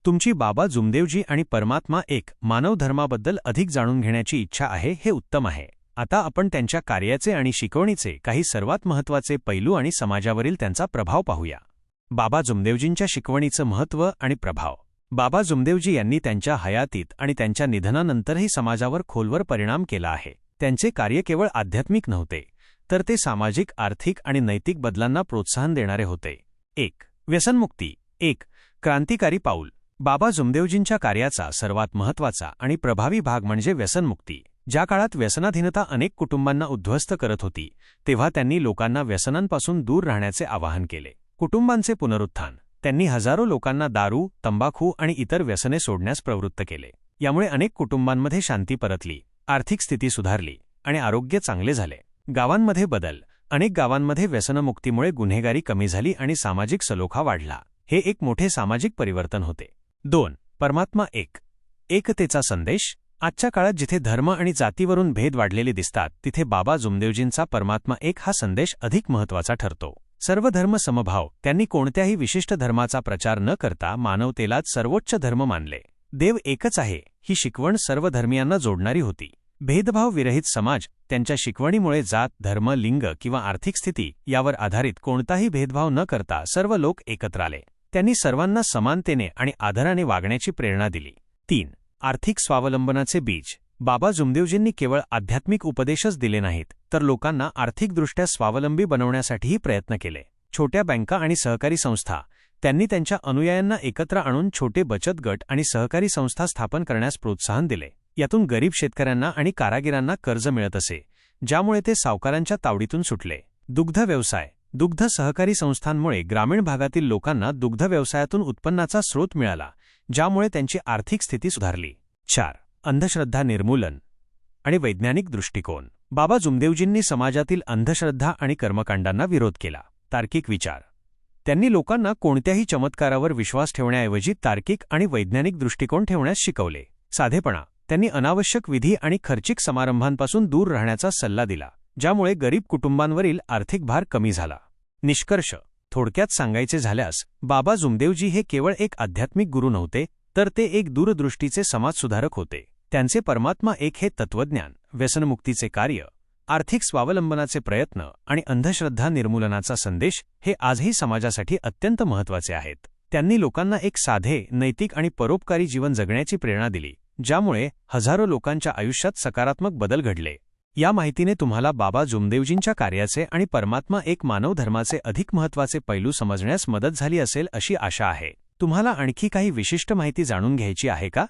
तुमची बाबा जुमदेवजी आणि परमात्मा एक मानव धर्माबद्दल अधिक जाणून घेण्याची इच्छा आहे हे उत्तम आहे. आता आपण त्यांच्या कार्याचे आणि शिकवणीचे काही सर्वात महत्त्वाचे पैलू आणि समाजावरील त्यांचा प्रभाव पाहूया. बाबा जुमदेवजींच्या शिकवणीचं महत्त्व आणि प्रभाव. बाबा जुमदेवजी यांनी त्यांच्या हयातीत आणि त्यांच्या निधनानंतरही समाजावर खोलवर परिणाम केला आहे. त्यांचे कार्य केवळ आध्यात्मिक नव्हते, तर ते सामाजिक, आर्थिक आणि नैतिक बदलांना प्रोत्साहन देणारे होते. 1. व्यसनमुक्ती. एक क्रांतिकारी पाऊल. बाबा जुमदेवजींच्या कार्याचा सर्वात महत्त्वाचा आणि प्रभावी भाग म्हणजे व्यसनमुक्ती. ज्या काळात व्यसनाधीनता अनेक कुटुंबांना उद्ध्वस्त करत होती, तेव्हा त्यांनी लोकांना व्यसनांपासून दूर राहण्याचे आवाहन केले. कुटुंबांचे पुनरुत्थान. त्यांनी हजारो लोकांना दारू, तंबाखू आणि इतर व्यसने सोडण्यास प्रवृत्त केले. यामुळे अनेक कुटुंबांमध्ये शांती परतली, आर्थिक स्थिती सुधारली आणि आरोग्य चांगले झाले. गावांमध्ये बदल. अनेक गावांमध्ये व्यसनमुक्तीमुळे गुन्हेगारी कमी झाली आणि सामाजिक सलोखा वाढला. हे एक मोठे सामाजिक परिवर्तन होते. 2. परमात्मा एक. एकतेचा संदेश. आजच्या काळात जिथे धर्म आणि जातीवरून भेद वाढलेले दिसतात, तिथे बाबा जुमदेवजींचा परमात्मा एक हा संदेश अधिक महत्त्वाचा ठरतो. सर्व धर्म समभाव. त्यांनी कोणत्याही विशिष्ट धर्माचा प्रचार न करता मानवतेलाच सर्वोच्च धर्म मानले. देव एकच आहे ही शिकवण सर्व धर्मियांना जोडणारी होती. भेदभाव विरहित समाज. त्यांच्या शिकवणीमुळे जात, धर्म, लिंग किंवा आर्थिक स्थिती यावर आधारित कोणताही भेदभाव न करता सर्व लोक एकत्र आले. त्यांनी सर्वांना समानतेने आणि आदराने वागण्याची प्रेरणा दिली. 3. आर्थिक स्वावलंबनाचे बीज. बाबा जुमदेवजींनी केवळ आध्यात्मिक उपदेशच दिले नाहीत, तर लोकांना आर्थिकदृष्ट्या स्वावलंबी बनवण्यासाठीही प्रयत्न केले. छोट्या बँका आणि सहकारी संस्था. त्यांनी त्यांच्या अनुयायांना एकत्र आणून छोटे बचत गट आणि सहकारी संस्था स्थापन करण्यास प्रोत्साहन दिले. यातून गरीब शेतकऱ्यांना आणि कारागिरांना कर्ज मिळत असे, ज्यामुळे ते सावकारांच्या तावडीतून सुटले. दुग्ध व्यवसाय. दुग्ध सहकारी संस्थांमुळे ग्रामीण भागातील लोकांना दुग्ध व्यवसायातून उत्पन्नाचा स्रोत मिळाला, ज्यामुळे त्यांची आर्थिक स्थिती सुधारली. 4. अंधश्रद्धा निर्मूलन आणि वैज्ञानिक दृष्टिकोन. बाबा जुमदेवजींनी समाजातील अंधश्रद्धा आणि कर्मकांडांना विरोध केला. तार्किक विचार. त्यांनी लोकांना कोणत्याही चमत्कारावर विश्वास ठेवण्याऐवजी तार्किक आणि वैज्ञानिक दृष्टिकोन ठेवण्यास शिकवले. साधेपणा. त्यांनी अनावश्यक विधी आणि खर्चिक समारंभांपासून दूर राहण्याचा सल्ला दिला, ज्यामुळे गरीब कुटुंबांवरील आर्थिक भार कमी झाला. निष्कर्ष. थोडक्यात सांगायचे झाल्यास, बाबा जुमदेवजी हे केवळ एक आध्यात्मिक गुरु नव्हते, तर ते एक दूरदृष्टीचे समाजसुधारक होते. त्यांचे परमात्मा एक हे तत्त्वज्ञान, व्यसनमुक्तीचे कार्य, आर्थिक स्वावलंबनाचे प्रयत्न आणि अंधश्रद्धा निर्मूलनाचा संदेश हे आजही समाजासाठी अत्यंत महत्त्वाचे आहेत. त्यांनी लोकांना एक साधे, नैतिक आणि परोपकारी जीवन जगण्याची प्रेरणा दिली, ज्यामुळे हजारो लोकांच्या आयुष्यात सकारात्मक बदल घडले. या माहितीने तुम्हाला बाबा जुमदेवजींच्या कार्याचे आणि परमात्मा एक मानव धर्माचे अधिक महत्त्वाचे पैलू समजण्यास मदत झाली असेल अशी आशा आहे. तुम्हाला आणखी काही विशिष्ट माहिती जाणून घ्यायची आहे का?